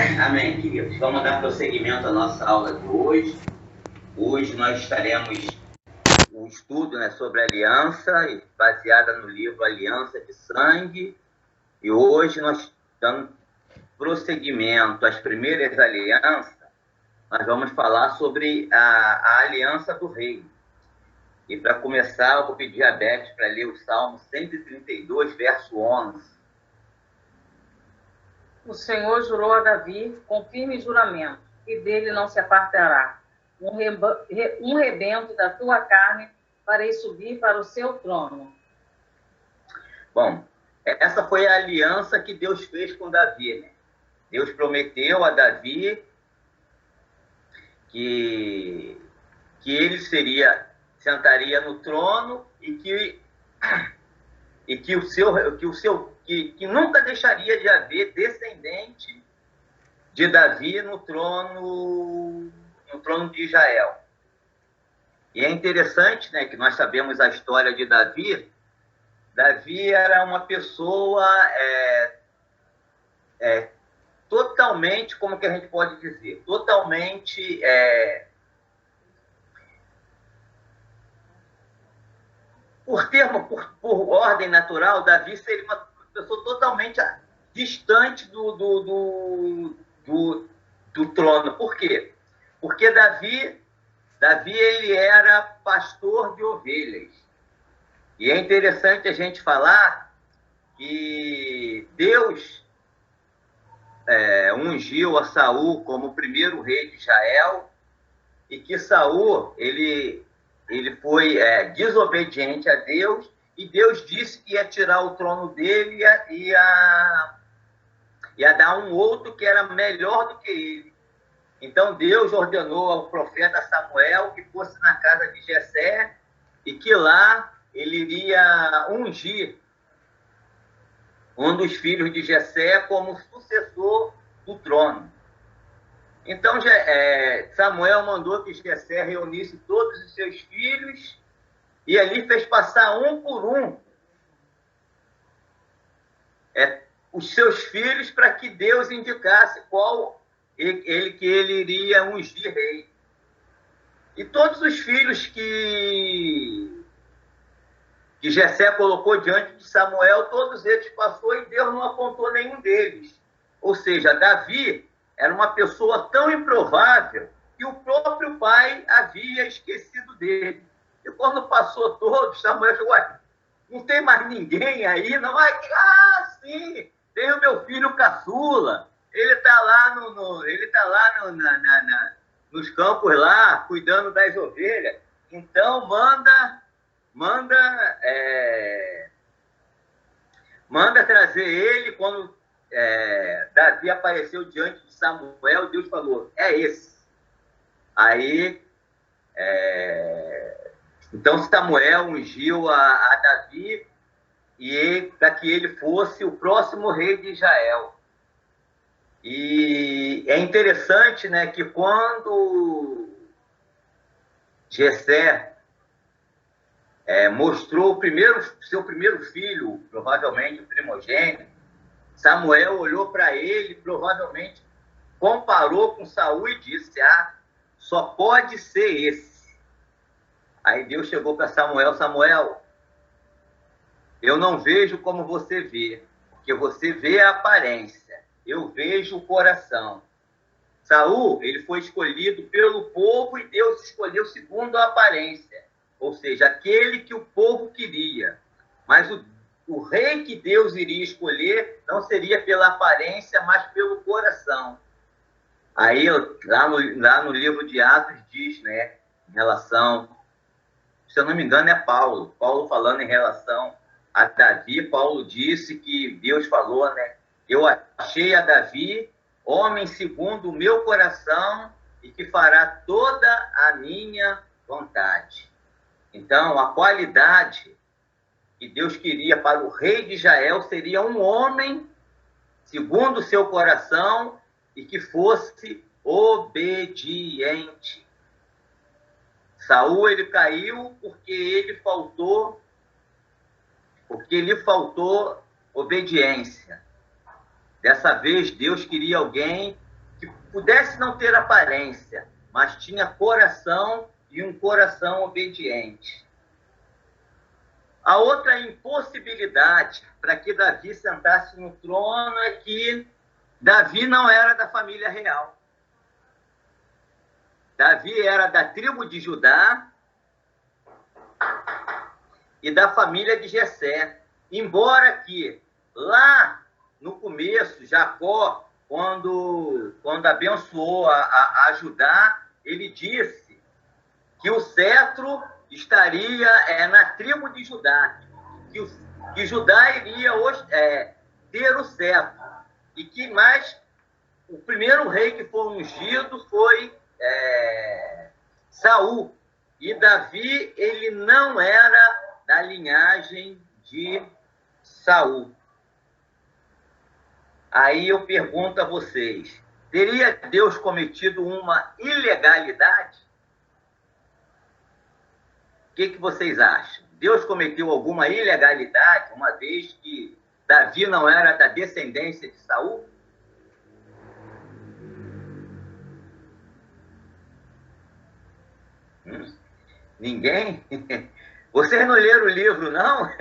Amém, queridos. Vamos dar prosseguimento à nossa aula de hoje. Hoje nós estaremos um estudo, sobre a aliança, baseada no livro Aliança de Sangue. E hoje nós dando prosseguimento às primeiras alianças. Nós vamos falar sobre a aliança do rei. E para começar, eu vou pedir a Beth para ler o Salmo 132, verso 11. O Senhor jurou a Davi com firme juramento, e dele não se apartará. Um rebento da tua carne farei subir para o seu trono. Bom, essa foi a aliança que Deus fez com Davi, Deus prometeu a Davi que ele sentaria no trono e que nunca deixaria de haver descendente de Davi no trono de Israel. E é interessante, que nós sabemos a história de Davi. Davi era uma pessoa totalmente, como que a gente pode dizer, totalmente por ordem natural, Davi seria uma pessoa totalmente distante do trono. Por quê? Porque Davi ele era pastor de ovelhas. E é interessante a gente falar que Deus ungiu a Saul como o primeiro rei de Israel, e que Saul ele foi desobediente a Deus, e Deus disse que ia tirar o trono dele e ia dar um outro que era melhor do que ele. Então Deus ordenou ao profeta Samuel que fosse na casa de Jessé, e que lá ele iria ungir um dos filhos de Jessé como sucessor do trono. Então, Samuel mandou que Jessé reunisse todos os seus filhos, e ali fez passar um por um os seus filhos, para que Deus indicasse qual que ele iria ungir rei. E todos os filhos que Jessé colocou diante de Samuel, todos eles passou, e Deus não apontou nenhum deles. Ou seja, Davi era uma pessoa tão improvável que o próprio pai havia esquecido dele. E quando passou todos, Samuel chegou: não tem mais ninguém aí? Não, sim, tem o meu filho caçula. Ele está lá, nos campos lá, cuidando das ovelhas. Então, manda trazer ele. Quando Davi apareceu diante de Samuel, Deus falou: é esse. Aí, então Samuel ungiu a Davi para que ele fosse o próximo rei de Israel. E é interessante, que quando Jessé mostrou seu primeiro filho, provavelmente o primogênito, Samuel olhou para ele, provavelmente comparou com Saul e disse: só pode ser esse. Aí Deus chegou para Samuel: Samuel, eu não vejo como você vê, porque você vê a aparência, eu vejo o coração. Saul, ele foi escolhido pelo povo, e Deus escolheu segundo a aparência, ou seja, aquele que o povo queria. Mas o rei que Deus iria escolher não seria pela aparência, mas pelo coração. Aí, lá no livro de Atos diz, em relação, se eu não me engano, é Paulo falando em relação a Davi. Paulo disse que Deus falou, eu achei a Davi homem segundo o meu coração, e que fará toda a minha vontade. Então, a qualidade que Deus queria para o rei de Israel seria um homem segundo o seu coração, e que fosse obediente. Saul, ele caiu porque lhe faltou obediência. Dessa vez, Deus queria alguém pudesse não ter aparência, mas tinha coração e um coração obediente. A outra impossibilidade para que Davi sentasse no trono é que Davi não era da família real. Davi era da tribo de Judá e da família de Jessé. Embora que lá no começo, Jacó, quando abençoou a Judá, ele disse que o cetro estaria na tribo de Judá, que Judá iria ter o cetro, e que mais o primeiro rei que foi ungido foi Saul, e Davi ele não era da linhagem de Saul. Aí eu pergunto a vocês, teria Deus cometido uma ilegalidade? O que vocês acham? Deus cometeu alguma ilegalidade, uma vez que Davi não era da descendência de Saul? Ninguém? Vocês não leram o livro, não?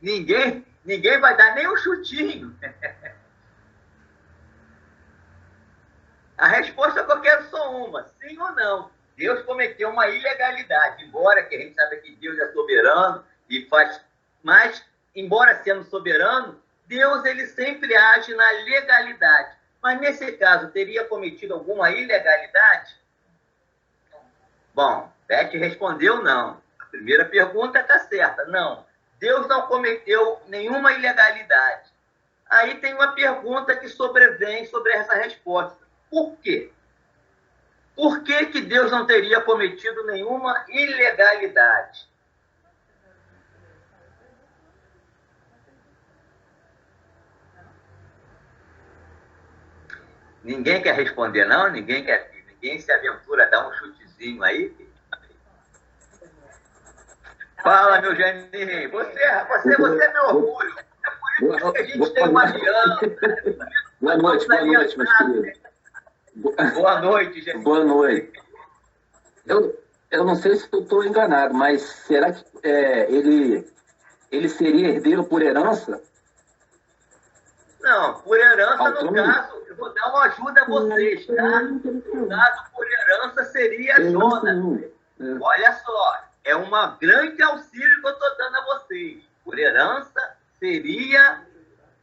Ninguém vai dar nem um chutinho. A resposta que eu quero só uma, sim ou não. Deus cometeu uma ilegalidade, embora que a gente saiba que Deus é soberano e faz, mas, embora sendo soberano, Deus ele sempre age na legalidade. Mas nesse caso, teria cometido alguma ilegalidade? Bom, Beth respondeu não. A primeira pergunta está certa, não. Deus não cometeu nenhuma ilegalidade. Aí tem uma pergunta que sobrevém sobre essa resposta. Por quê? Por que Deus não teria cometido nenhuma ilegalidade? Ninguém quer responder, não? Ninguém se aventura a dar um chutezinho aí? Fala, meu Janinho. Você é meu orgulho. É por isso que a gente tem uma aliança. Boa noite, meus queridos. Boa noite, gente. Boa noite. Eu não sei se eu estou enganado, mas será que ele seria herdeiro por herança? Não, por herança, no caso, eu vou dar uma ajuda a vocês, tá? No caso, por herança, seria Jonas. Olha só, é um grande auxílio que eu estou dando a vocês. Por herança, seria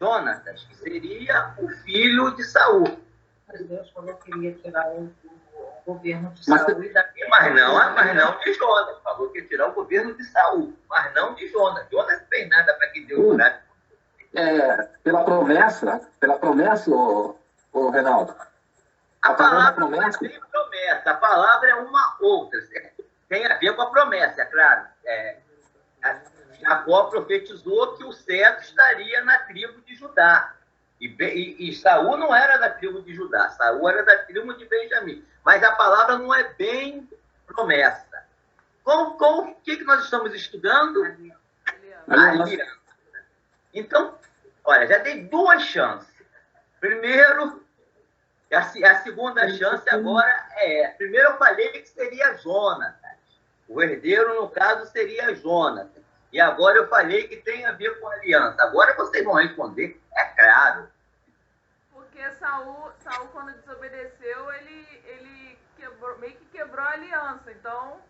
Jonatas, que seria o filho de Saul. Mas Deus falou que iria tirar o governo de Saul e Davi. Mas não de Jonas. Falou que ia tirar o governo de Saul, mas não de Jonas. Jonas não fez nada para que Deus tirasse. Pela promessa, ô Reinaldo. A palavra não é nem promessa. A palavra é uma outra. Tem a ver com a promessa, é claro. Jacó profetizou que o cetro estaria na tribo de Judá. E Saul não era da tribo de Judá, Saul era da tribo de Benjamim. Mas a palavra não é bem promessa. O que nós estamos estudando? Aliança. Então, olha, já dei duas chances. Primeiro, a segunda chance agora primeiro eu falei que seria Jonas. O herdeiro, no caso, seria Jonas. E agora eu falei que tem a ver com aliança. Agora vocês vão responder, é claro. Porque Saul quando desobedeceu, ele meio que quebrou a aliança. Então,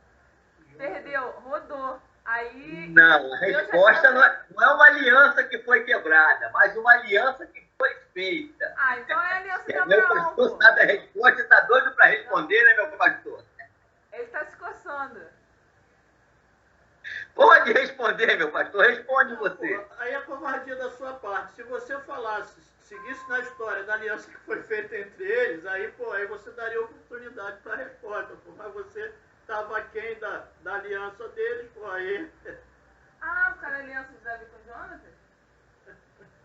perdeu, rodou. Aí, não, a resposta não é uma aliança que foi quebrada, mas uma aliança que foi feita. Então é a aliança de Meu Abraão. pastor sabe a resposta e está doido para responder, né, meu pastor? Ele está se coçando. Pode responder, meu pastor, responde você. Aí é covardia da sua parte. Se você seguisse na história da aliança que foi feita entre eles, aí você daria oportunidade para a resposta. Mas você estava aquém da aliança deles, aí... Por causa da aliança de Davi com Jonatas?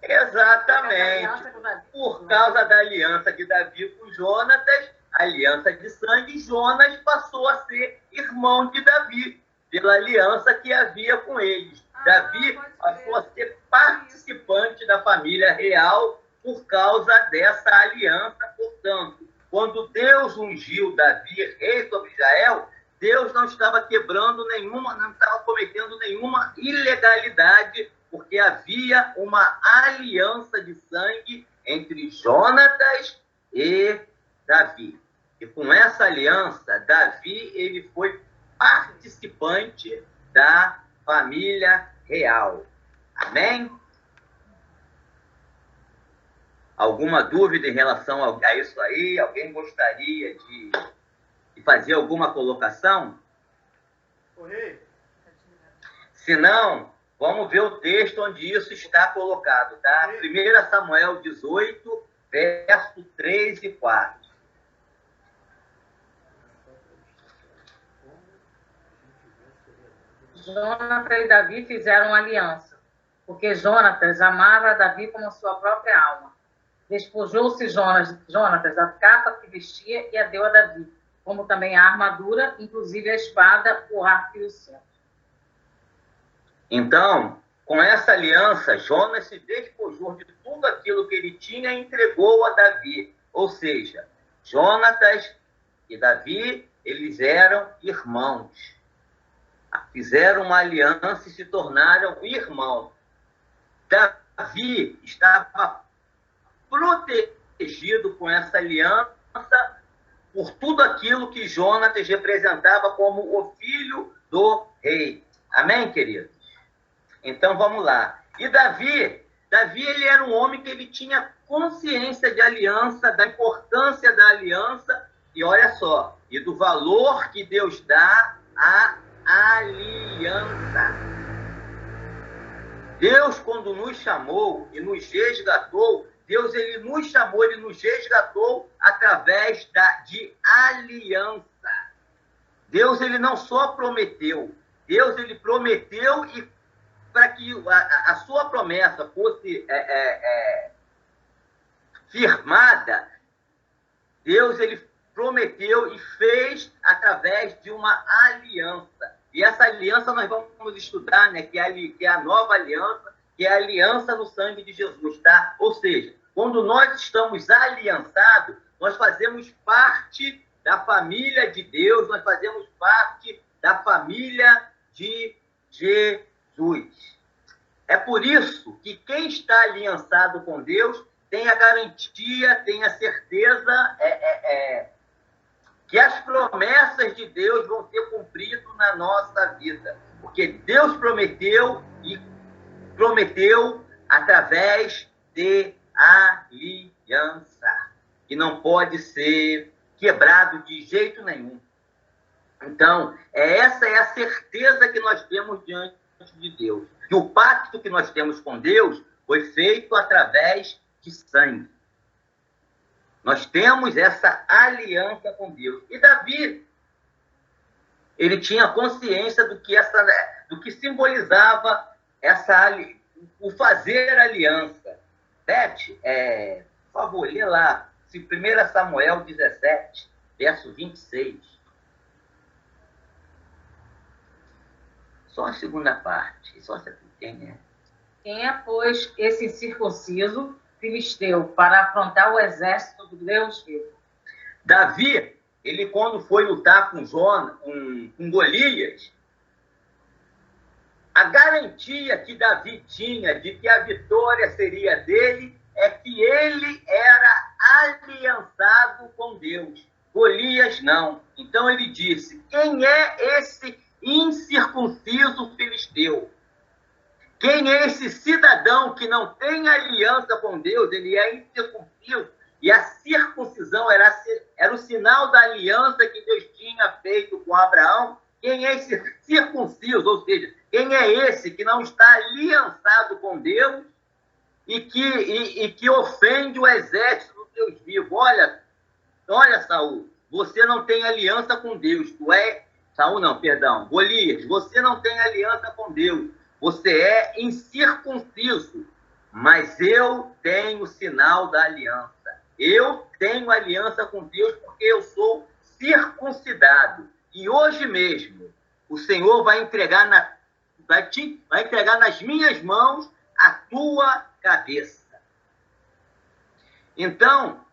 Exatamente. Por causa da aliança de Davi com Jonatas, aliança de sangue, Jonas passou a ser irmão de Davi, pela aliança que havia com eles. Davi passou a ser participante da família real por causa dessa aliança. Portanto, quando Deus ungiu Davi rei sobre Israel, Deus não estava quebrando nenhuma, não estava cometendo nenhuma ilegalidade, porque havia uma aliança de sangue entre Jonatas e Davi. E com essa aliança, Davi ele foi participante da família real. Amém? Alguma dúvida em relação a isso aí? Alguém gostaria de fazer alguma colocação? Oi. Se não, vamos ver o texto onde isso está colocado, tá? 1 Samuel 18, verso 3 e 4. Jonatas e Davi fizeram aliança, porque Jonatas amava Davi como sua própria alma. Despojou-se Jonatas da capa que vestia e a deu a Davi, como também a armadura, inclusive a espada, o arco e o cinto. Então, com essa aliança, Jonas se despojou de tudo aquilo que ele tinha e entregou a Davi. Ou seja, Jonatas e Davi, eles eram irmãos. Fizeram uma aliança e se tornaram irmãos. Davi estava protegido com essa aliança por tudo aquilo que Jonatas representava como o filho do rei. Amém, queridos? Então, vamos lá. E Davi, ele era um homem que ele tinha consciência de aliança, da importância da aliança, e olha só, e do valor que Deus dá à aliança. Deus, quando nos chamou e nos resgatou, Deus ele nos chamou, ele nos resgatou através de aliança. Deus ele não só prometeu, Deus ele prometeu e para que a sua promessa fosse firmada, Deus ele prometeu e fez através de uma aliança. E essa aliança nós vamos estudar, né? Que é a nova aliança, que é a aliança no sangue de Jesus, tá? Ou seja, quando nós estamos aliançados, nós fazemos parte da família de Deus, nós fazemos parte da família de Jesus. É por isso que quem está aliançado com Deus tem a garantia, tem a certeza que as promessas de Deus vão ser cumpridas na nossa vida. Porque Deus prometeu e prometeu através de aliança. Que não pode ser quebrado de jeito nenhum. Então, essa é a certeza que nós temos diante de Deus. Que o pacto que nós temos com Deus foi feito através de sangue. Nós temos essa aliança com Deus. E Davi, ele tinha consciência do que simbolizava o fazer aliança. Beth, por favor, lê lá, 1 Samuel 17, verso 26. Só a segunda parte, só essa pequena. Quem é, pois, esse incircunciso filisteu para afrontar o exército do Deus vivo? Davi, ele quando foi lutar com Golias, a garantia que Davi tinha de que a vitória seria dele é que ele era aliançado com Deus. Golias não. Então ele disse, quem é esse incircunciso filisteu? Quem é esse cidadão que não tem aliança com Deus? Ele é incircunciso. E a circuncisão era o sinal da aliança que Deus tinha feito com Abraão. Quem é esse circunciso? Ou seja, quem é esse que não está aliançado com Deus e que ofende o exército do Deus vivo? Olha, Saul, você não tem aliança com Deus. Golias, você não tem aliança com Deus. Você é incircunciso, mas eu tenho o sinal da aliança. Eu tenho aliança com Deus porque eu sou circuncidado. E hoje mesmo, o Senhor vai entregar nas minhas mãos a tua cabeça. Então,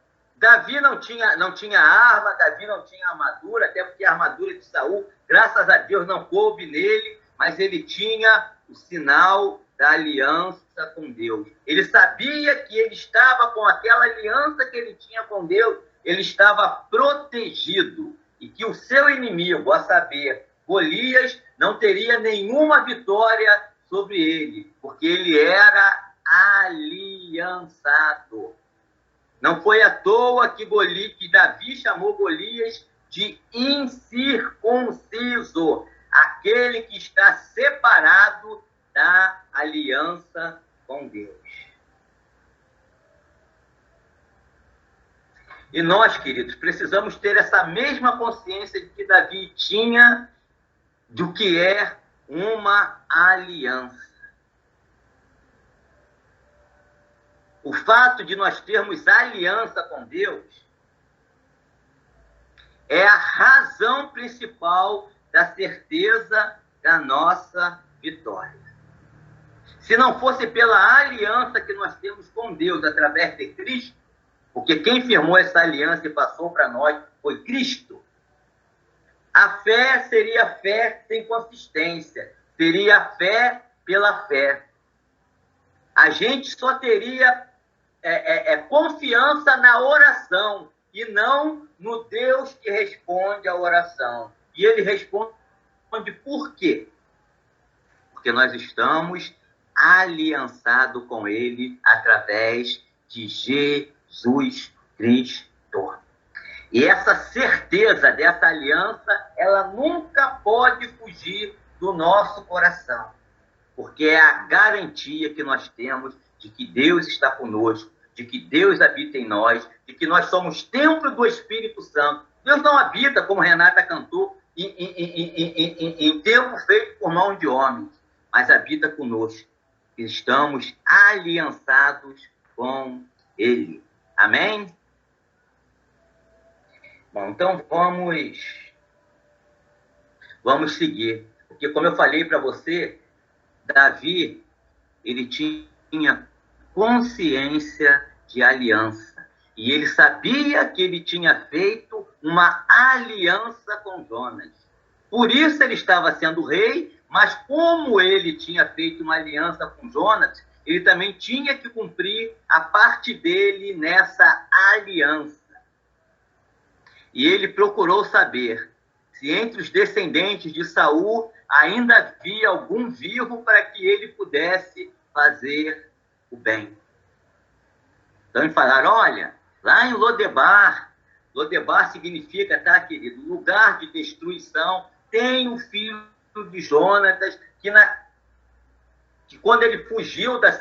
Davi não tinha arma, Davi não tinha armadura, até porque a armadura de Saul, graças a Deus, não coube nele, mas ele tinha o sinal da aliança com Deus. Ele sabia que ele estava com aquela aliança que ele tinha com Deus, ele estava protegido, e que o seu inimigo, a saber, Golias, não teria nenhuma vitória sobre ele, porque ele era aliançado. Não foi à toa que Davi chamou Golias de incircunciso, aquele que está separado da aliança com Deus. E nós, queridos, precisamos ter essa mesma consciência de que Davi tinha do que é uma aliança. O fato de nós termos aliança com Deus é a razão principal da certeza da nossa vitória. Se não fosse pela aliança que nós temos com Deus através de Cristo, porque quem firmou essa aliança e passou para nós foi Cristo, a fé seria fé sem consistência, seria fé pela fé. A gente só teria confiança na oração e não no Deus que responde a oração. E ele responde por quê? Porque nós estamos aliançados com ele através de Jesus Cristo. E essa certeza dessa aliança, ela nunca pode fugir do nosso coração, porque é a garantia que nós temos de que Deus está conosco, de que Deus habita em nós, de que nós somos templo do Espírito Santo. Deus não habita, como Renata cantou, em templo feito por mão de homens, mas habita conosco. Estamos aliançados com Ele. Amém? Bom, então vamos seguir. Porque, como eu falei para você, Davi, ele tinha consciência de aliança. E ele sabia que ele tinha feito uma aliança com Jonas. Por isso ele estava sendo rei, mas como ele tinha feito uma aliança com Jonas, ele também tinha que cumprir a parte dele nessa aliança. E ele procurou saber se entre os descendentes de Saul ainda havia algum vivo para que ele pudesse fazer o bem. Então, eles falaram, olha, lá em Lodebar significa, tá, querido, lugar de destruição, tem um filho de Jonatas, que quando ele fugiu da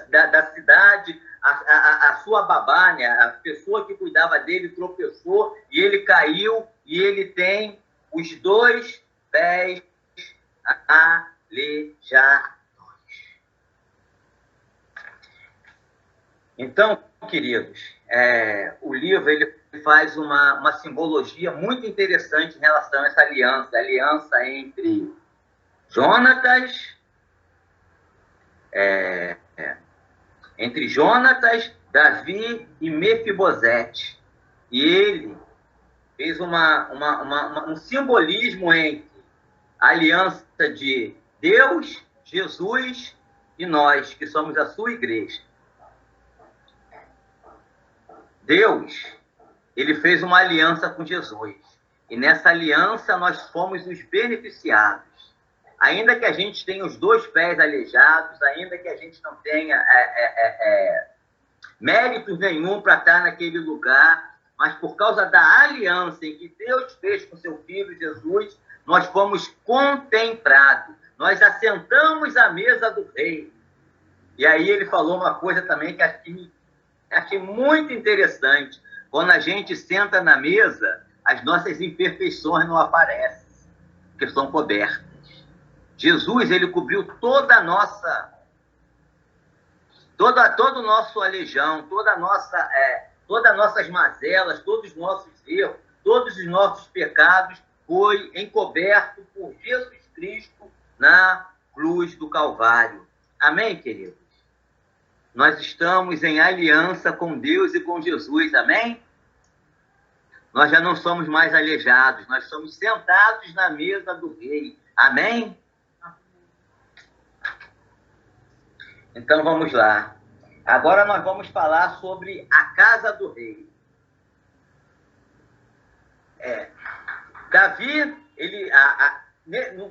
cidade, a sua babá, né, a pessoa que cuidava dele, tropeçou, e ele caiu, e ele tem os 2 pés aleijados. Então, queridos, o livro ele faz uma simbologia muito interessante em relação a essa aliança entre Jonatas, Davi e Mefibosete. E ele fez um simbolismo entre a aliança de Deus, Jesus e nós, que somos a sua igreja. Deus, ele fez uma aliança com Jesus. E nessa aliança nós fomos os beneficiados. Ainda que a gente tenha os 2 pés aleijados, ainda que a gente não tenha méritos nenhum para estar naquele lugar, mas por causa da aliança em que Deus fez com seu Filho Jesus, nós fomos contemplados. Nós assentamos à mesa do rei. E aí ele falou uma coisa também que achei muito interessante. Quando a gente senta na mesa, as nossas imperfeições não aparecem, porque são cobertas. Jesus, ele cobriu toda a nossa, todo o nosso aleijão, todas as nossas mazelas, todos os nossos erros, todos os nossos pecados, foi encoberto por Jesus Cristo na cruz do Calvário. Amém, queridos? Nós estamos em aliança com Deus e com Jesus, amém? nós já não somos mais aleijados, nós somos sentados na mesa do rei. Amém? Então vamos lá. Agora nós vamos falar sobre a casa do rei. Davi,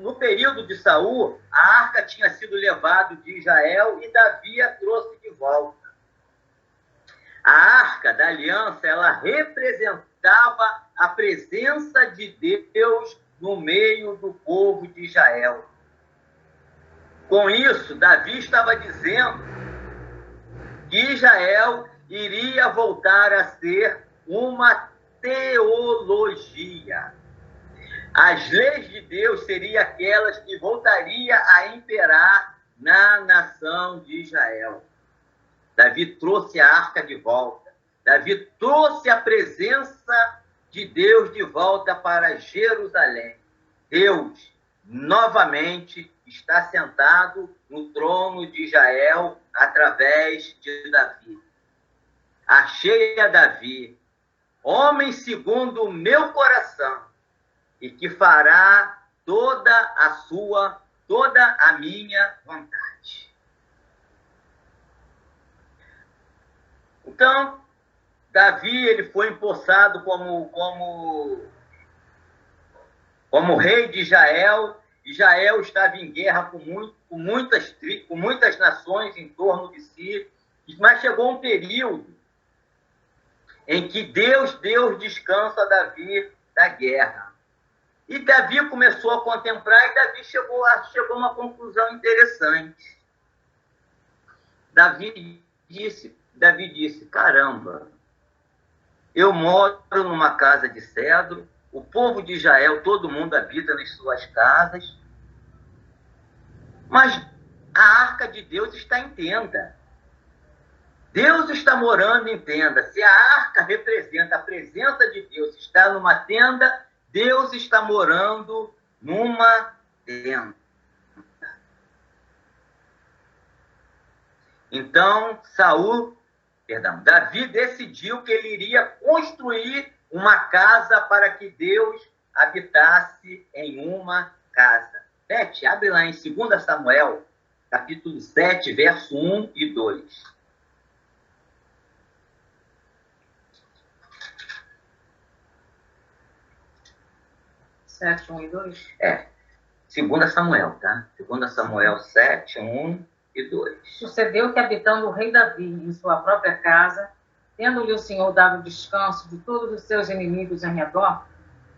no período de Saul, a arca tinha sido levada de Israel e Davi a trouxe de volta. A arca da aliança, ela representava a presença de Deus no meio do povo de Israel. Com isso, Davi estava dizendo que Israel iria voltar a ser uma teologia. As leis de Deus seriam aquelas que voltaria a imperar na nação de Israel. Davi trouxe a arca de volta. Davi trouxe a presença de Deus de volta para Jerusalém. Deus, novamente, está sentado no trono de Israel através de Davi. Achei a Davi, homem segundo o meu coração, e que fará toda a minha vontade. Então, Davi, ele foi empossado como rei de Israel. Israel estava em guerra com muitas nações em torno de si, mas chegou um período em que Deus deu descanso a Davi da guerra. E Davi começou a contemplar e Davi chegou a uma conclusão interessante. Davi disse, caramba, eu moro numa casa de cedro, o povo de Israel, todo mundo habita nas suas casas, mas a arca de Deus está em tenda. Deus está morando em tenda. Se a arca representa a presença de Deus, está numa tenda, Deus está morando numa tenda. Então, Davi decidiu que ele iria construir uma casa para que Deus habitasse em uma casa. Beth, abre lá em 2 Samuel, capítulo 7, verso 1 e 2. Sete, 1 e 2? 2 Samuel, tá? 2 Samuel 7, 1 e 2. Sucedeu que, habitando o rei Davi em sua própria casa, tendo-lhe o Senhor dado descanso de todos os seus inimigos em redor,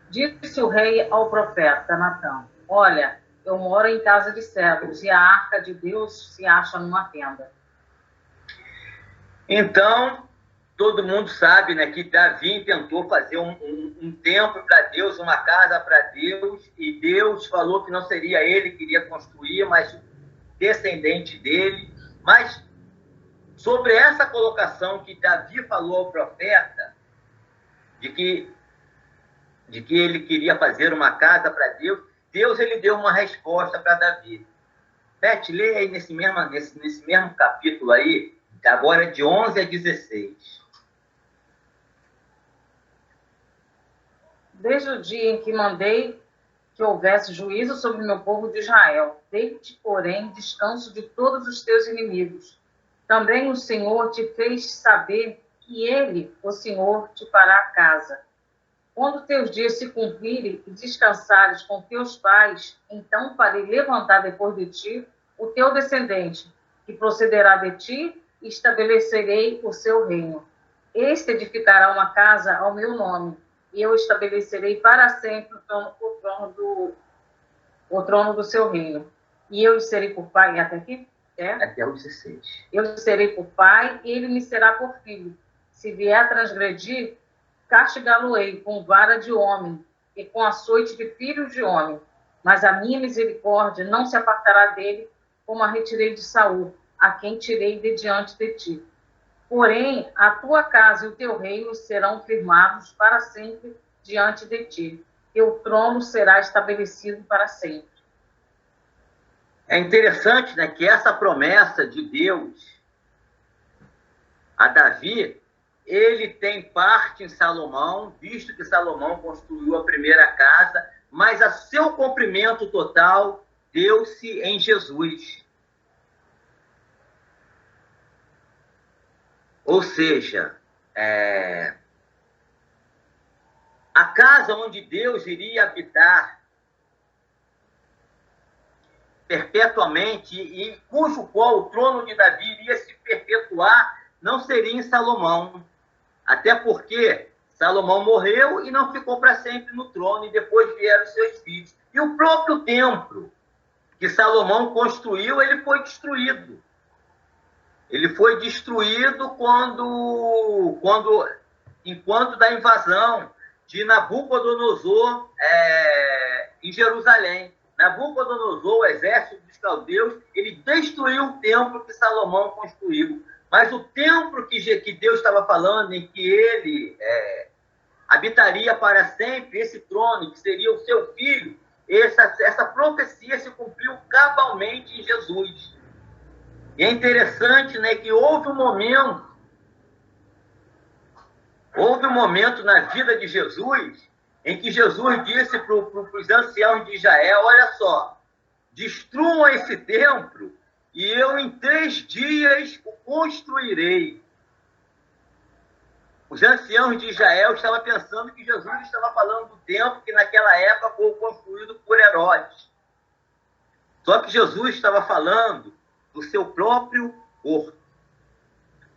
disse o rei ao profeta Natã: olha, eu moro em casa de cedros e a arca de Deus se acha numa tenda. Então, todo mundo sabe, né, que Davi tentou fazer um templo para Deus, uma casa para Deus, e Deus falou que não seria ele que iria construir, mas descendente dele. Mas sobre essa colocação que Davi falou ao profeta, de que ele queria fazer uma casa para Deus, Deus ele deu uma resposta para Davi. Beth, lê aí nesse mesmo capítulo aí, agora de 11 a 16. Desde o dia em que mandei que houvesse juízo sobre o meu povo de Israel, dei-te, porém, descanso de todos os teus inimigos. Também o Senhor te fez saber que ele, o Senhor, te fará casa. Quando teus dias se cumprirem e descansares com teus pais, então farei levantar depois de ti o teu descendente, que procederá de ti, e estabelecerei o seu reino. Este edificará uma casa ao meu nome, e eu estabelecerei para sempre o trono do seu reino. E eu serei por pai, até aqui? Até o 16. Eu serei por pai, e ele me será por filho. Se vier a transgredir, castigá-lo-ei com vara de homem e com açoite de filhos de homem. Mas a minha misericórdia não se apartará dele, como a retirei de Saul, a quem tirei de diante de ti. Porém, a tua casa e o teu reino serão firmados para sempre diante de ti. Teu trono será estabelecido para sempre. É interessante, né, que essa promessa de Deus a Davi ele tem parte em Salomão, visto que Salomão construiu a primeira casa, mas a seu cumprimento total deu-se em Jesus. Ou seja, a casa onde Deus iria habitar perpetuamente e cujo qual o trono de Davi iria se perpetuar, não seria em Salomão. Até porque Salomão morreu e não ficou para sempre no trono, e depois vieram seus filhos. E o próprio templo que Salomão construiu, ele foi destruído. Ele foi destruído enquanto da invasão de Nabucodonosor em Jerusalém. Nabucodonosor, o exército dos caldeus, ele destruiu o templo que Salomão construiu. Mas o templo que Deus estava falando, em que ele habitaria para sempre, esse trono, que seria o seu filho, essa profecia se cumpriu cabalmente em Jesus. E é interessante, né, que houve um momento na vida de Jesus em que Jesus disse para os anciãos de Israel: olha só, destruam esse templo e eu em 3 dias o construirei. Os anciãos de Israel estavam pensando que Jesus estava falando do templo que naquela época foi construído por Herodes. Só que Jesus estava falando do seu próprio corpo.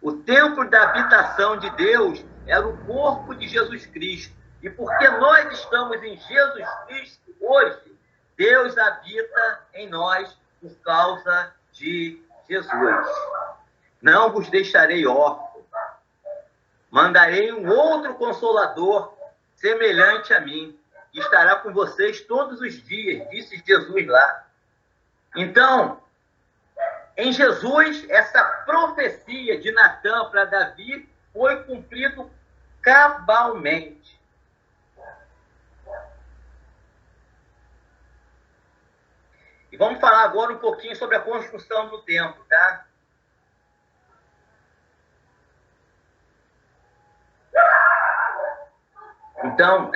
O templo da habitação de Deus era o corpo de Jesus Cristo. E porque nós estamos em Jesus Cristo hoje, Deus habita em nós por causa de Jesus. Não vos deixarei órfãos. Mandarei um outro Consolador semelhante a mim, que estará com vocês todos os dias, disse Jesus lá. Então, em Jesus, essa profecia de Natã para Davi foi cumprido cabalmente. E vamos falar agora um pouquinho sobre a construção do templo, tá? Então,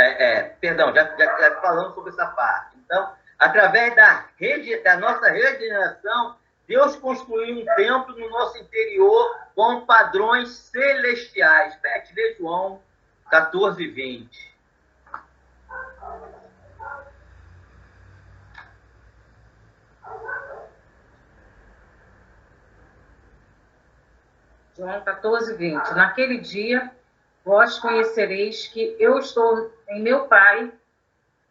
perdão, já falando sobre essa parte. Então, através da nossa regeneração, Deus construiu um templo no nosso interior com padrões celestiais. Pet, lê João 14, 20. João 14, 20. Naquele dia, vós conhecereis que eu estou em meu Pai,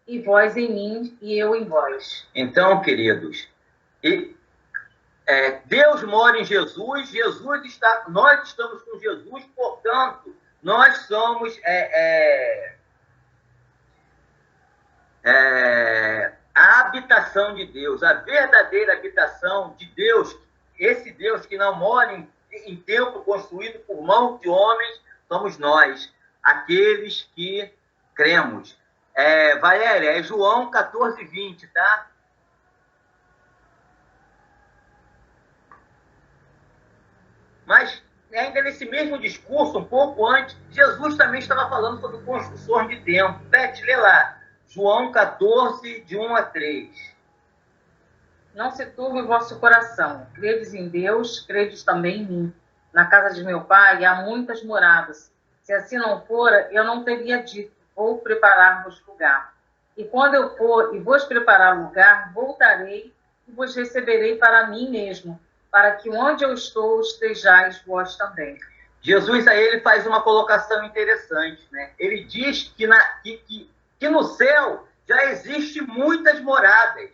e vós em mim, e eu em vós. Então, queridos, Deus mora em Jesus, nós estamos com Jesus, portanto, nós somos a habitação de Deus, a verdadeira habitação de Deus, esse Deus que não mora em templo construído por mãos de homens, somos nós, aqueles que cremos. Valéria, é João 14, 20, tá? Mas, ainda nesse mesmo discurso, um pouco antes, Jesus também estava falando sobre construções de templo. Beth, lê lá. João 14, de 1 a 3. Não se turbe o vosso coração. Credes em Deus, credes também em mim. Na casa de meu Pai há muitas moradas. Se assim não fora, eu não teria dito: vou preparar-vos lugar. E quando eu for e vos preparar lugar, voltarei e vos receberei para mim mesmo, para que onde eu estou estejais vós também. Jesus aí ele faz uma colocação interessante, né? Ele diz que no céu já existe muitas moradas,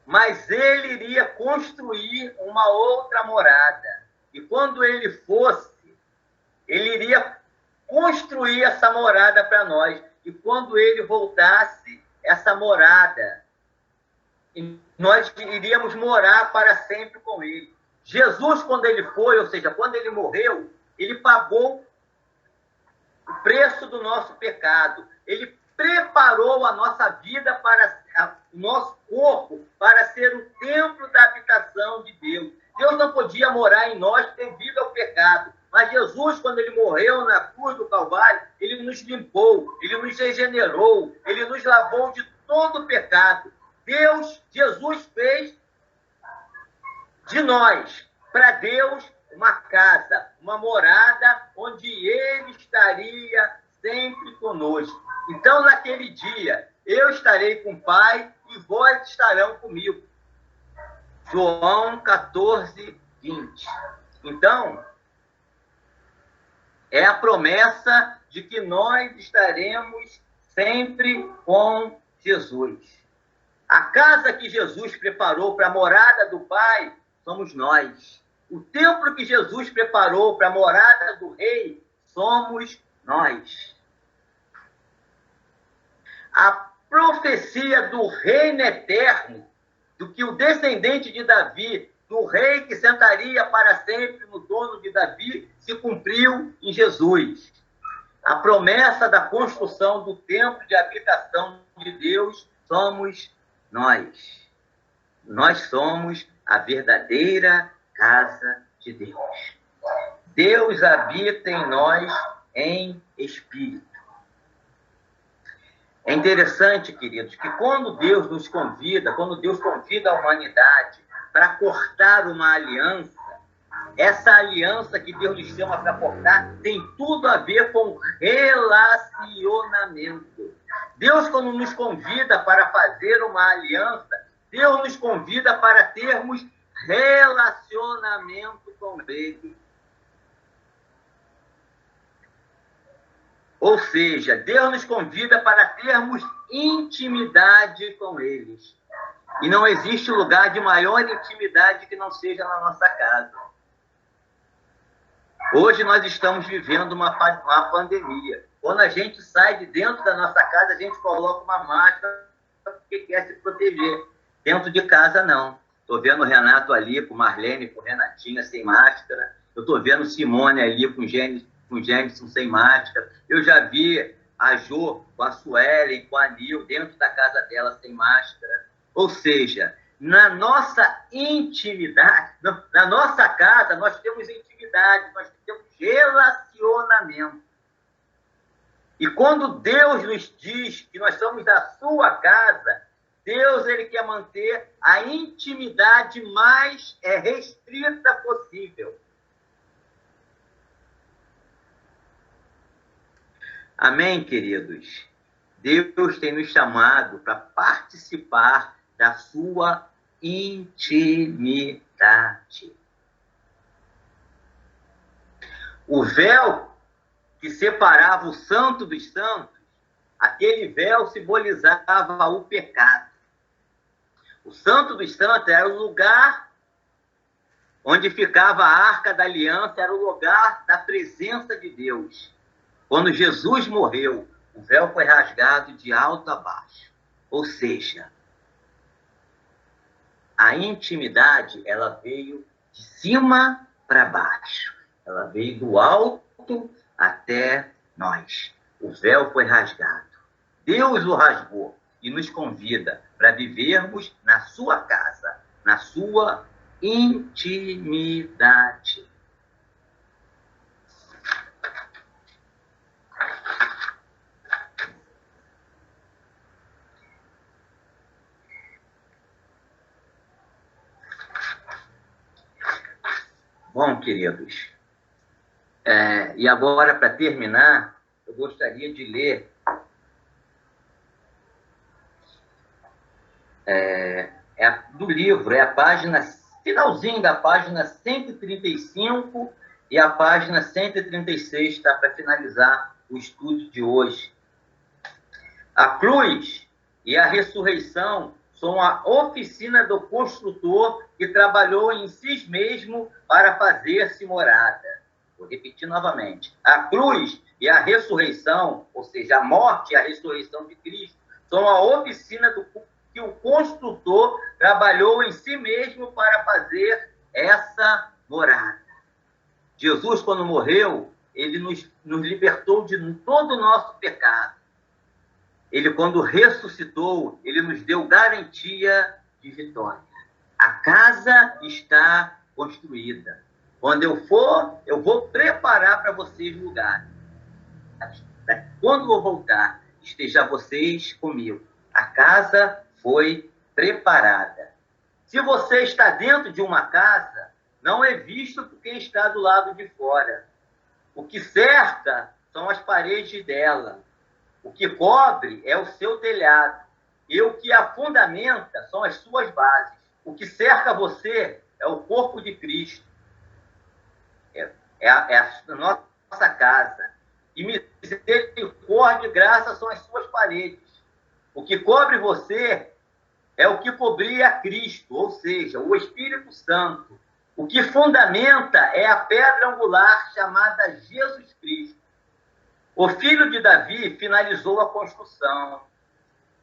mas ele iria construir uma outra morada. E quando ele fosse, ele iria construir essa morada para nós. E quando ele voltasse, essa morada, nós iríamos morar para sempre com ele. Jesus, quando ele foi, ou seja, quando ele morreu, ele pagou o preço do nosso pecado. Ele preparou a nossa vida, o nosso corpo, para ser o templo da habitação de Deus. Deus não podia morar em nós devido ao pecado, mas Jesus Jesus, quando ele morreu na cruz do Calvário, ele nos limpou, ele nos regenerou, ele nos lavou de todo o pecado. Jesus fez de nós, para Deus, uma casa, uma morada, onde ele estaria sempre conosco. Então, naquele dia, eu estarei com o Pai e vós estarão comigo. João 14, 20. Então, é a promessa de que nós estaremos sempre com Jesus. A casa que Jesus preparou para a morada do Pai somos nós. O templo que Jesus preparou para a morada do Rei somos nós. A profecia do reino eterno, do que o descendente de Davi, do rei que sentaria para sempre no trono de Davi, se cumpriu em Jesus. A promessa da construção do templo de habitação de Deus somos nós. Nós somos a verdadeira casa de Deus. Deus habita em nós em espírito. É interessante, queridos, que quando Deus nos convida, quando Deus convida a humanidade para cortar uma aliança, essa aliança que Deus nos chama para cortar tem tudo a ver com relacionamento. Deus, quando nos convida para fazer uma aliança, Deus nos convida para termos relacionamento com Ele. Ou seja, Deus nos convida para termos intimidade com eles. E não existe lugar de maior intimidade que não seja na nossa casa. Hoje nós estamos vivendo uma pandemia. Quando a gente sai de dentro da nossa casa, a gente coloca uma máscara porque quer se proteger. Dentro de casa, não. Estou vendo o Renato ali com Marlene, com Renatinha sem máscara. Eu estou vendo Simone ali com Gênesis sem máscara. Eu já vi a Jo com a Suelen, com a Nil, dentro da casa dela sem máscara. Ou seja, na nossa intimidade, na nossa casa, nós temos intimidade, nós temos relacionamento. E quando Deus nos diz que nós somos da sua casa, Deus, ele quer manter a intimidade mais restrita possível. Amém, queridos? Deus tem nos chamado para participar da sua intimidade. O véu que separava o santo dos santos, aquele véu simbolizava o pecado. O santo dos santos era o lugar onde ficava a arca da aliança, era o lugar da presença de Deus. Quando Jesus morreu, o véu foi rasgado de alto a baixo. Ou seja, a intimidade, ela veio de cima para baixo. Ela veio do alto até nós. O véu foi rasgado. Deus o rasgou e nos convida para vivermos na sua casa, na sua intimidade. Bom, queridos, e agora, para terminar, eu gostaria de ler do livro, a página, finalzinho da página 135 e a página 136, tá, para finalizar o estudo de hoje. A cruz e a ressurreição são a oficina do construtor que trabalhou em si mesmo para fazer-se morada. Vou repetir novamente. A cruz e a ressurreição, ou seja, a morte e a ressurreição de Cristo, são a oficina que o construtor trabalhou em si mesmo para fazer essa morada. Jesus, quando morreu, ele nos libertou de todo o nosso pecado. Ele, quando ressuscitou, ele nos deu garantia de vitória. A casa está construída. Quando eu for, eu vou preparar para vocês lugar. Quando eu voltar, esteja vocês comigo. A casa foi preparada. Se você está dentro de uma casa, não é visto por quem está do lado de fora. O que cerca são as paredes dela. O que cobre é o seu telhado. E o que a fundamenta são as suas bases. O que cerca você é o corpo de Cristo. É a nossa casa. E misericórdia e graça são as suas paredes. O que cobre você é o que cobria Cristo, ou seja, o Espírito Santo. O que fundamenta é a pedra angular chamada Jesus Cristo. O filho de Davi finalizou a construção.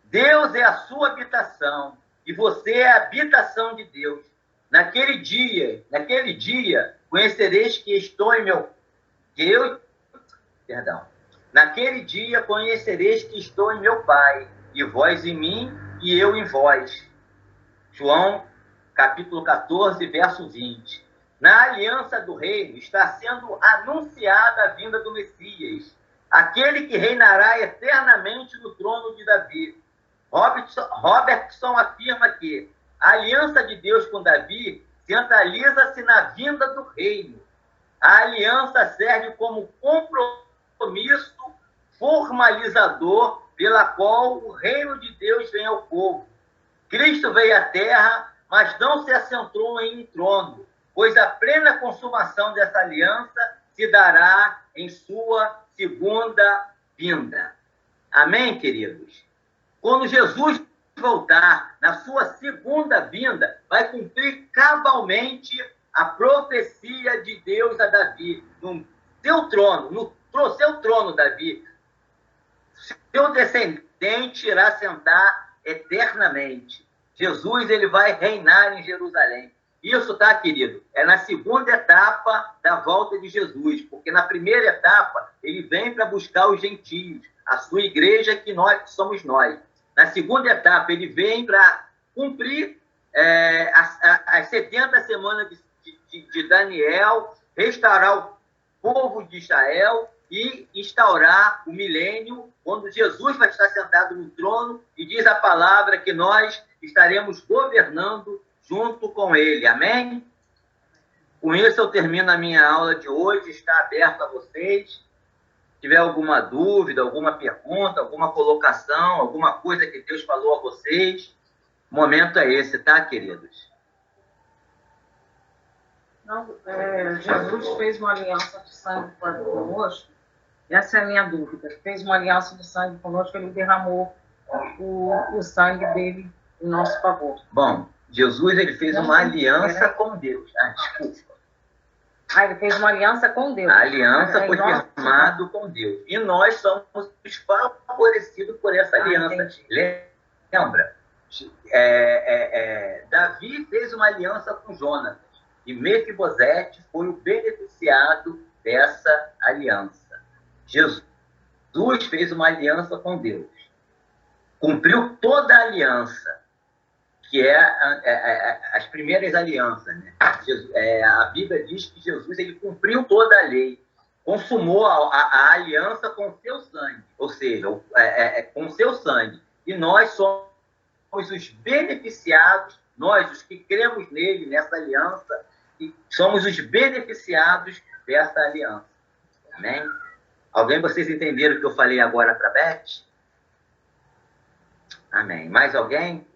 Deus é a sua habitação e você é a habitação de Deus. Naquele dia, conhecereis que estou em meu... Naquele dia conhecereis que estou em meu Pai, e vós em mim, e eu em vós. João, capítulo 14, verso 20. Na aliança do reino está sendo anunciada a vinda do Messias, aquele que reinará eternamente no trono de Davi. Robertson afirma que a aliança de Deus com Davi centraliza-se na vinda do reino. A aliança serve como compromisso formalizador pela qual o reino de Deus vem ao povo. Cristo veio à terra, mas não se assentou em um trono, pois a plena consumação dessa aliança se dará em sua segunda vinda. Amém, queridos? Quando Jesus voltar na sua segunda vinda, vai cumprir cabalmente a profecia de Deus a Davi, no seu trono, Davi. Seu descendente irá sentar eternamente. Jesus, ele vai reinar em Jerusalém. Isso, tá, querido? É na segunda etapa da volta de Jesus, porque na primeira etapa ele vem para buscar os gentios, a sua igreja que somos nós. Na segunda etapa ele vem para cumprir as 70 semanas de Daniel, restaurar o povo de Israel e instaurar o milênio, quando Jesus vai estar sentado no trono, e diz a palavra que nós estaremos governando junto com ele. Amém? Com isso eu termino a minha aula de hoje, está aberto a vocês. Se tiver alguma dúvida, alguma pergunta, alguma colocação, alguma coisa que Deus falou a vocês, o momento é esse, tá, queridos? Não, Jesus fez uma aliança de sangue conosco. Essa é a minha dúvida. Fez uma aliança de sangue conosco, ele derramou o sangue dele em nosso favor. Bom, Jesus, ele fez uma aliança com Deus. Desculpa. Ele fez uma aliança com Deus. A aliança foi firmada com Deus. E nós somos favorecidos por essa aliança. Lembra? Davi fez uma aliança com Jonatas. E Mefibosete foi o beneficiado dessa aliança. Jesus fez uma aliança com Deus. Cumpriu toda a aliança, que as primeiras alianças. Né? A Bíblia diz que Jesus ele cumpriu toda a lei, consumou a aliança com seu sangue, ou seja, com seu sangue. E nós somos os beneficiados, nós, os que cremos nele, nessa aliança, e somos os beneficiados dessa aliança. Amém? Vocês entenderam o que eu falei agora para a Beth? Amém. Mais alguém?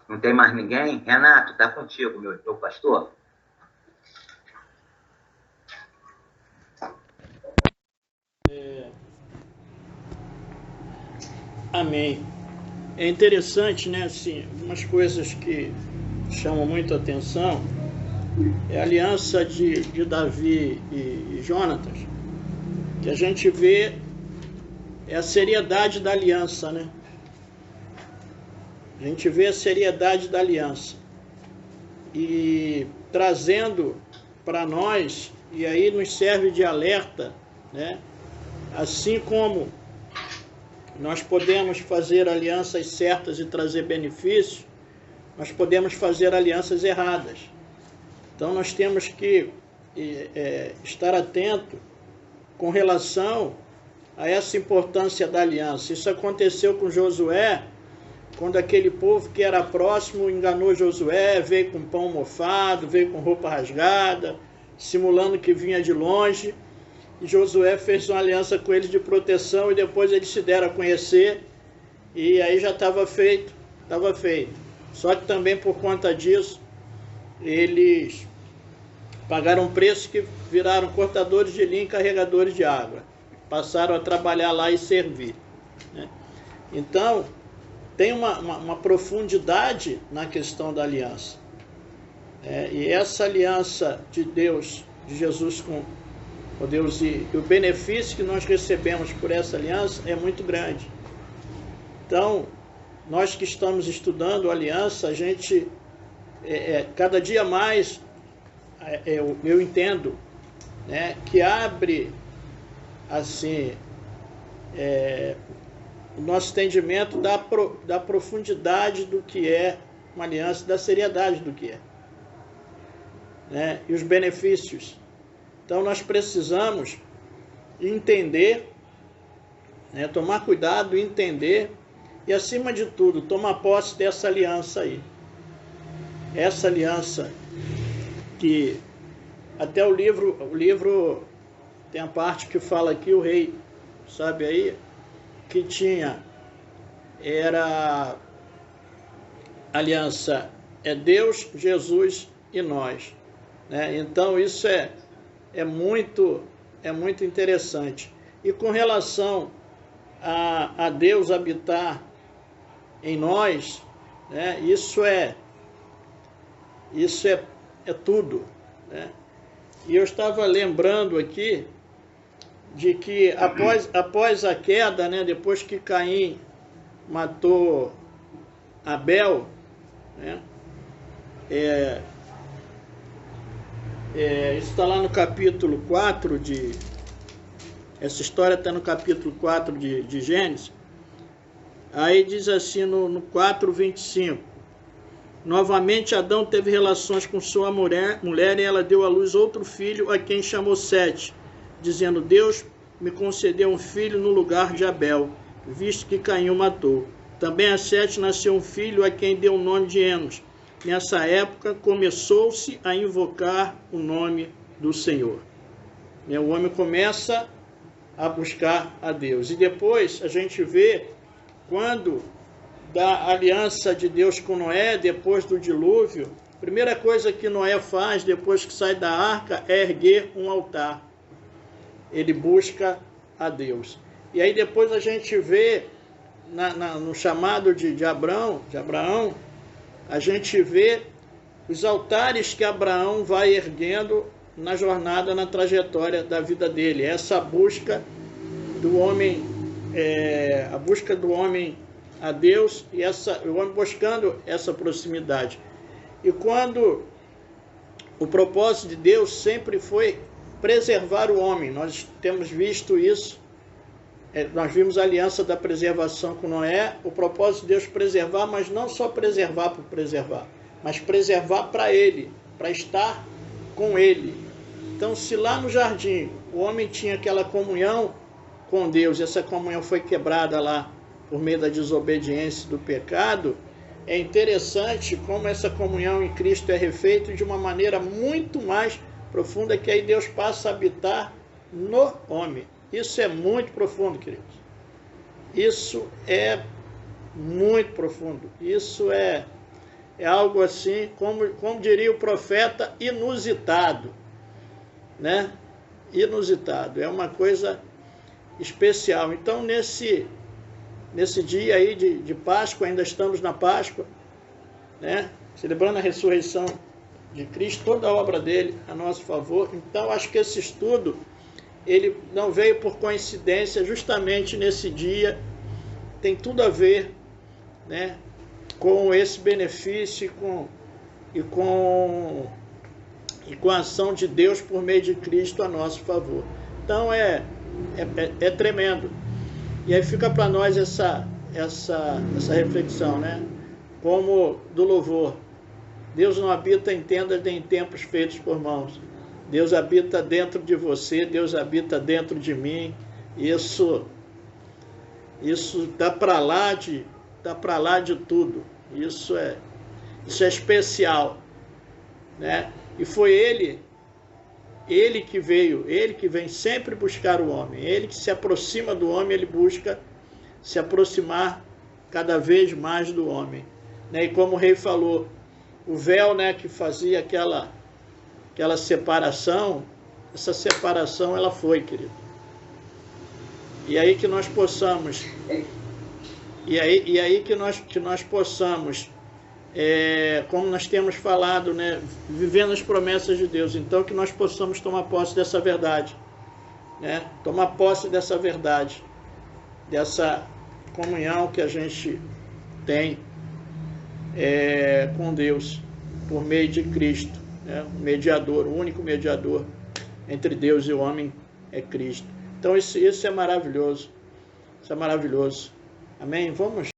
Não tem mais ninguém? Renato, está contigo, meu pastor. Amém. É interessante, né, assim, umas coisas que chamam muito a atenção é a aliança de Davi e Jonatas, que a gente vê a seriedade da aliança, né? A gente vê a seriedade da aliança e trazendo para nós, e aí nos serve de alerta, né? assim como nós podemos fazer alianças certas e trazer benefícios, nós podemos fazer alianças erradas. Então nós temos que estar atento com relação a essa importância da aliança. Isso aconteceu com Josué, quando aquele povo que era próximo enganou Josué, veio com pão mofado, veio com roupa rasgada, simulando que vinha de longe. E Josué fez uma aliança com eles de proteção e depois eles se deram a conhecer e aí já estava feito, Só que também por conta disso, eles pagaram um preço que viraram cortadores de linha e carregadores de água. Passaram a trabalhar lá e servir, né? Então, tem uma profundidade na questão da aliança. E essa aliança de Deus, de Jesus com o Deus, e o benefício que nós recebemos por essa aliança é muito grande. Então, nós que estamos estudando a aliança, a gente, cada dia mais, eu entendo, né, que abre, assim, o nosso entendimento da profundidade do que é uma aliança, da seriedade do que é, né, e os benefícios. Então nós precisamos entender, né, tomar cuidado, entender e, acima de tudo, tomar posse dessa aliança aí. Essa aliança que até o livro tem a parte que fala aqui, o rei, sabe aí, que era aliança, Deus, Jesus e nós, né? Então isso é muito interessante. E com relação a Deus habitar em nós, né, isso é tudo, né? E eu estava lembrando aqui de que após a queda, né, depois que Caim matou Abel, né, isso está lá no capítulo 4 essa história está no capítulo 4 de Gênesis. Aí diz assim no 4:25: novamente Adão teve relações com sua mulher e ela deu à luz outro filho, a quem chamou Sete, dizendo: Deus me concedeu um filho no lugar de Abel, visto que Caim o matou. Também a Sete nasceu um filho, a quem deu o nome de Enos. Nessa época começou-se a invocar o nome do Senhor. O homem começa a buscar a Deus. E depois a gente vê quando da aliança de Deus com Noé, depois do dilúvio, a primeira coisa que Noé faz depois que sai da arca é erguer um altar. Ele busca a Deus. E aí depois a gente vê no chamado de Abraão, a gente vê os altares que Abraão vai erguendo na jornada, na trajetória da vida dele. Essa busca do homem, a busca do homem a Deus e o homem buscando essa proximidade. E quando o propósito de Deus sempre foi preservar o homem, nós temos visto isso, nós vimos a aliança da preservação com Noé, o propósito de Deus preservar, mas não só preservar por preservar, mas preservar para ele, para estar com ele. Então, se lá no jardim o homem tinha aquela comunhão com Deus, essa comunhão foi quebrada lá por meio da desobediência, do pecado, é interessante como essa comunhão em Cristo é refeita de uma maneira muito mais profunda, que aí Deus passa a habitar no homem. Isso é muito profundo, queridos. Isso é muito profundo. Isso é algo assim, como diria o profeta, inusitado, né? Inusitado. É uma coisa especial. Então, nesse dia aí de Páscoa, ainda estamos na Páscoa, né? Celebrando a ressurreição de Cristo, toda a obra dele a nosso favor. Então, acho que esse estudo, ele não veio por coincidência, justamente nesse dia, tem tudo a ver, né, com esse benefício e com a ação de Deus por meio de Cristo a nosso favor. Então, é tremendo. E aí fica para nós essa reflexão, né? Como do louvor. Deus não habita em tendas nem em templos feitos por mãos. Deus habita dentro de você, Deus habita dentro de mim. Isso dá para lá de tudo. Isso é especial, né? E foi ele que veio, ele que vem sempre buscar o homem, ele que se aproxima do homem, ele busca se aproximar cada vez mais do homem, né? E como o rei falou, o véu, né, que fazia aquela separação, essa separação ela foi, querido. E aí que nós possamos, que nós possamos, como nós temos falado, né, vivendo as promessas de Deus, então que nós possamos tomar posse dessa verdade, né, tomar posse dessa verdade, dessa comunhão que a gente tem com Deus, por meio de Cristo, né, o mediador, o único mediador entre Deus e o homem é Cristo. Então isso é maravilhoso, isso é maravilhoso. Amém? Vamos